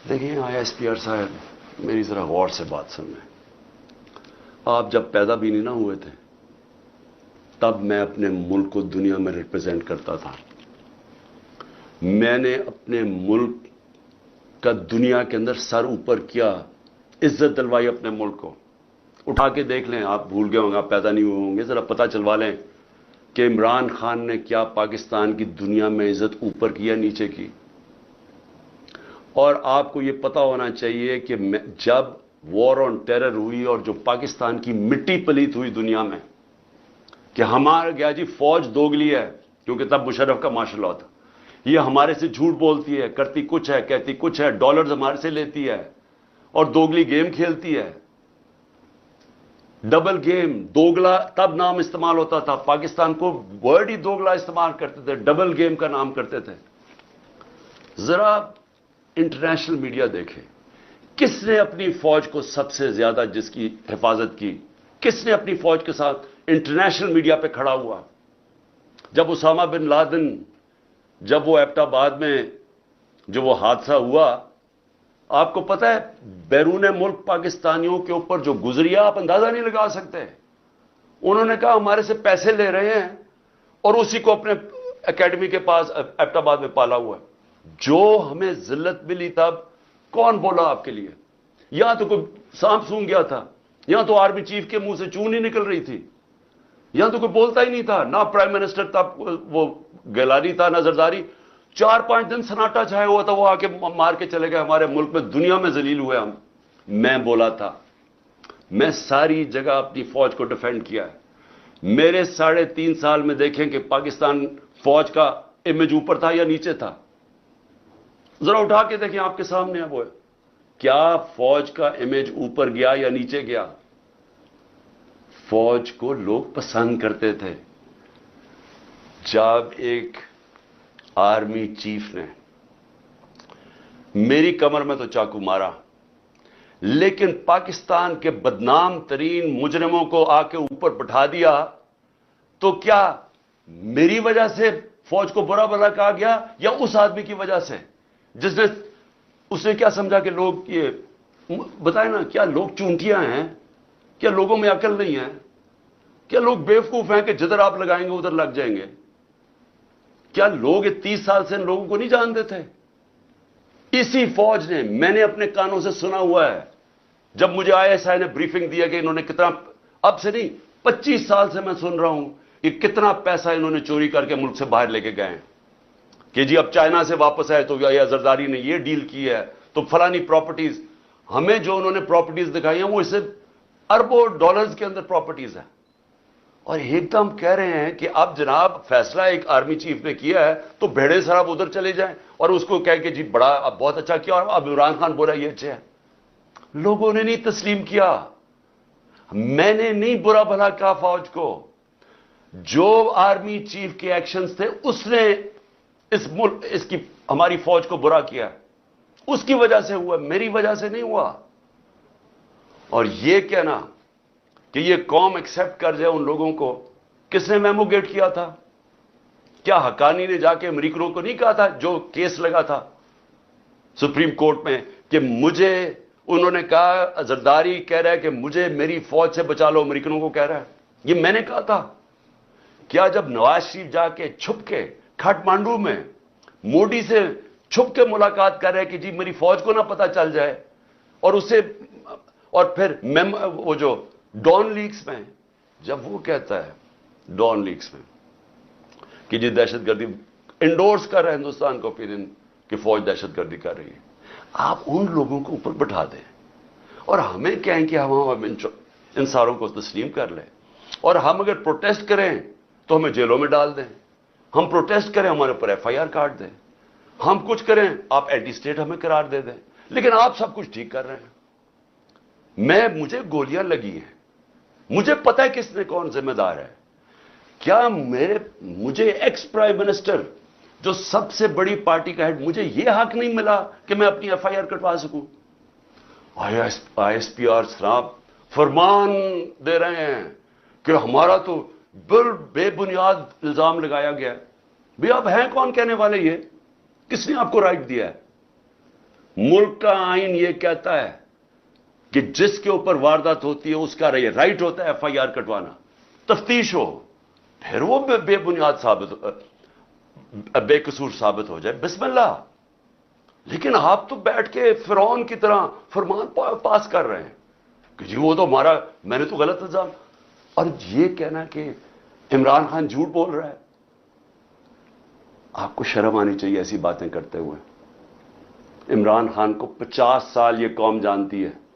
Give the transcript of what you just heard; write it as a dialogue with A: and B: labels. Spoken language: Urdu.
A: دیکھیں ISPR صاحب، میری ذرا غور سے بات سن لیں. آپ جب پیدا بھی نہیں نہ ہوئے تھے تب میں اپنے ملک کو دنیا میں ریپرزینٹ کرتا تھا. میں نے اپنے ملک کا دنیا کے اندر سر اوپر کیا، عزت دلوائی اپنے ملک کو. اٹھا کے دیکھ لیں، آپ بھول گئے ہوں گے، آپ پیدا نہیں ہوئے ہوں گے، ذرا پتہ چلوا لیں کہ عمران خان نے کیا پاکستان کی دنیا میں عزت اوپر کی یا نیچے کی. اور آپ کو یہ پتا ہونا چاہیے کہ جب وار آن ٹیرر ہوئی اور جو پاکستان کی مٹی پلیت ہوئی دنیا میں کہ ہمارا گیا جی فوج دوگلی ہے، کیونکہ تب مشرف کا مارشل لا تھا، یہ ہمارے سے جھوٹ بولتی ہے، کرتی کچھ ہے، کہتی کچھ ہے، ڈالرز ہمارے سے لیتی ہے اور دوگلی گیم کھیلتی ہے. ڈبل گیم، دوگلا تب نام استعمال ہوتا تھا. پاکستان کو ورڈ ہی دوگلا استعمال کرتے تھے، ڈبل گیم کا نام کرتے تھے. ذرا انٹرنیشنل میڈیا دیکھیں، کس نے اپنی فوج کو سب سے زیادہ جس کی حفاظت کی، کس نے اپنی فوج کے ساتھ انٹرنیشنل میڈیا پہ کھڑا ہوا؟ جب اسامہ بن لادن، جب وہ ایبٹ آباد میں جو وہ حادثہ ہوا، آپ کو پتہ ہے بیرون ملک پاکستانیوں کے اوپر جو گزریا آپ اندازہ نہیں لگا سکتے. انہوں نے کہا ہمارے سے پیسے لے رہے ہیں اور اسی کو اپنے اکیڈمی کے پاس ایبٹ آباد میں پالا ہوا ہے. جو ہمیں ذلت ملی تب کون بولا آپ کے لیے؟ یہاں تو کوئی سانپ سونگ گیا تھا، یہاں تو آرمی چیف کے منہ سے چون نہیں نکل رہی تھی، یہاں تو کوئی بولتا ہی نہیں تھا، نہ پرائم منسٹر تب وہ گیلانی تھا، نہ زرداری. 4-5 دن سناٹا چھایا ہوا تھا، وہ آ کے مار کے چلے گئے ہمارے ملک میں، دنیا میں ذلیل ہوئے ہم. میں بولا تھا، میں ساری جگہ اپنی فوج کو ڈیفینڈ کیا ہے. میرے 3.5 سال میں دیکھیں کہ پاکستان فوج کا امیج اوپر تھا یا نیچے تھا. ذرا اٹھا کے دیکھیں، آپ کے سامنے ہے وہ، کیا فوج کا امیج اوپر گیا یا نیچے گیا؟ فوج کو لوگ پسند کرتے تھے. جب ایک آرمی چیف نے میری کمر میں تو چاقو مارا، لیکن پاکستان کے بدنام ترین مجرموں کو آ کے اوپر بٹھا دیا، تو کیا میری وجہ سے فوج کو برا بھلا کہا گیا یا اس آدمی کی وجہ سے جس نے اس نے کیا سمجھا کہ لوگ یہ بتائیں نا، کیا لوگ چونٹیاں ہیں؟ کیا لوگوں میں عقل نہیں ہے؟ کیا لوگ بیوقوف ہیں کہ جدھر آپ لگائیں گے ادھر لگ جائیں گے؟ کیا لوگ 30 سال سے ان لوگوں کو نہیں جانتے تھے؟ اسی فوج نے، میں نے اپنے کانوں سے سنا ہوا ہے، جب مجھے ISI نے بریفنگ دیا کہ انہوں نے کتنا، اب سے نہیں 25 سال سے میں سن رہا ہوں کہ کتنا پیسہ انہوں نے چوری کر کے ملک سے باہر لے کے گئے ہیں، کہ جی اب چائنا سے واپس آئے تو یا زرداری نے یہ ڈیل کی ہے تو فلانی پراپرٹیز. ہمیں جو انہوں نے پراپرٹیز دکھائی ہیں وہ اس سے اربوں ڈالرز کے اندر پراپرٹیز ہیں. اور ایک دم کہہ رہے ہیں کہ اب جناب فیصلہ ایک آرمی چیف نے کیا ہے تو بھیڑے سراب ادھر چلے جائیں، اور اس کو کہہ کہ جی بڑا اب بہت اچھا کیا، اور اب عمران خان بول رہا ہے یہ اچھا ہے. لوگوں نے نہیں تسلیم کیا. میں نے نہیں برا بھلا کہا فوج کو. جو آرمی چیف کے ایکشنز تھے اس نے اس کی ہماری فوج کو برا کیا، اس کی وجہ سے ہوا، میری وجہ سے نہیں ہوا. اور یہ کہنا کہ یہ قوم ایکسپٹ کر جائے ان لوگوں کو، کس نے میموگیٹ کیا تھا؟ کیا حقانی نے جا کے امریکنوں کو نہیں کہا تھا جو کیس لگا تھا سپریم کورٹ میں کہ مجھے، انہوں نے کہا زرداری کہہ رہا ہے کہ مجھے میری فوج سے بچا لو، امریکنوں کو کہہ رہا ہے، یہ میں نے کہا تھا. کیا جب نواز شریف جا کے چھپ کے کھٹمانڈو میں مودی سے چھپ کے ملاقات کر رہے کہ جی میری فوج کو نہ پتہ چل جائے، اور اسے، اور پھر وہ جو ڈان لیکس میں جب وہ کہتا ہے ڈان لیکس میں کہ جی دہشت گردی انڈورس کر رہے ہیں ہندوستان کو اوپینین کہ فوج دہشت گردی کر رہی ہے، آپ ان لوگوں کو اوپر بٹھا دیں اور ہمیں کہیں کہ ہم ان ساروں کو تسلیم کر لیں. اور ہم اگر پروٹیسٹ کریں تو ہمیں جیلوں میں ڈال دیں، ہم پروٹیسٹ کریں ہمارے اوپر FIR کاٹ دیں، ہم کچھ کریں آپ اینٹی اسٹیٹ ہمیں قرار دے دیں، لیکن آپ سب کچھ ٹھیک کر رہے ہیں. مجھے گولیاں لگی ہیں، مجھے پتہ ہے کس نے کون ذمہ دار ہے. کیا مجھے ایکس پرائم منسٹر جو سب سے بڑی پارٹی کا ہیڈ، مجھے یہ حق نہیں ملا کہ میں اپنی FIR کٹوا سکوں؟ ISPR صاحب فرمان دے رہے ہیں کہ ہمارا تو بے بنیاد الزام لگایا گیا ہے. بھی آپ ہیں کون کہنے والے؟ یہ کس نے آپ کو رائٹ دیا ہے؟ ملک کا آئین یہ کہتا ہے کہ جس کے اوپر واردات ہوتی ہے اس کا رائٹ ہوتا ہے ایف آئی آر کٹوانا، تفتیش ہو، پھر وہ بے بنیاد بے قصور ثابت ہو جائے، بسم اللہ۔ لیکن آپ تو بیٹھ کے فرعون کی طرح فرمان پاس کر رہے ہیں کہ جی وہ تو ہمارا، میں نے تو غلط الزام، اور یہ کہنا کہ عمران خان جھوٹ بول رہا ہے۔ آپ کو شرم آنی چاہیے ایسی باتیں کرتے ہوئے۔ عمران خان کو 50 سال یہ قوم جانتی ہے۔